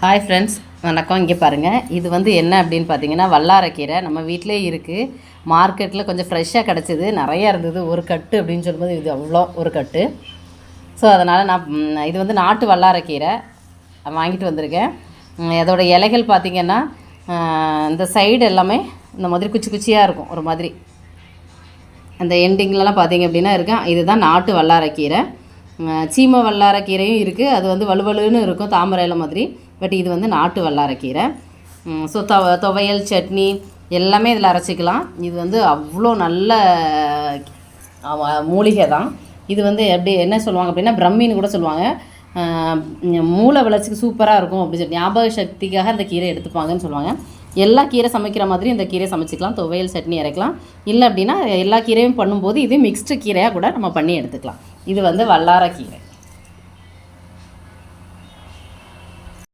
Hi friends, வணக்கம். இங்கே பாருங்கள், இது வந்து என்ன அப்படின்னு பார்த்தீங்கன்னா வல்லாரக்கீரை. நம்ம வீட்டிலே இருக்குது. மார்க்கெட்டில் கொஞ்சம் ஃப்ரெஷ்ஷாக கிடச்சிது, நிறையா இருந்தது. ஒரு கட்டு அப்படின்னு சொல்லும்போது இது அவ்வளோ ஒரு கட்டு. ஸோ அதனால் நான் இது வந்து நாட்டு வல்லாரக்கீரை வாங்கிட்டு வந்திருக்கேன். அதோட இலைகள் பார்த்திங்கன்னா இந்த சைடு எல்லாமே இந்த மாதிரி குச்சி குச்சியாக இருக்கும். ஒரு மாதிரி அந்த எண்டிங்லலாம் பார்த்திங்க அப்படின்னா இருக்கேன். இதுதான் நாட்டு வல்லாரக்கீரை. சீமை வல்லாரக்கீரையும் இருக்குது. அது வந்து வலுவலுன்னு இருக்கும், தாமரை இலை மாதிரி. பட் இது வந்து நாட்டு வல்லாரக்கீரை. ஸோ துவையல், சட்னி எல்லாமே இதில் அரைச்சிக்கலாம். இது வந்து அவ்வளோ நல்ல மூலிகை தான். இது வந்து எப்படி என்ன சொல்லுவாங்க அப்படின்னா பிரம்மின்னு கூட சொல்லுவாங்க. மூளை வளர்ச்சிக்கு சூப்பராக இருக்கும் அப்படின்னு சொல்லி ஞாபக சக்திக்காக அந்த கீரை எடுத்துப்பாங்கன்னு சொல்லுவாங்க. எல்லா கீரை சமைக்கிற மாதிரி இந்த கீரை சமைச்சிக்கலாம். துவையல், சட்னி அரைக்கலாம். இல்லை அப்படின்னா எல்லா கீரையும் பண்ணும்போது இது மிக்ஸ்டு கீரையாக கூட நம்ம பண்ணி எடுத்துக்கலாம். இது வந்து வல்லாரக்கீரை.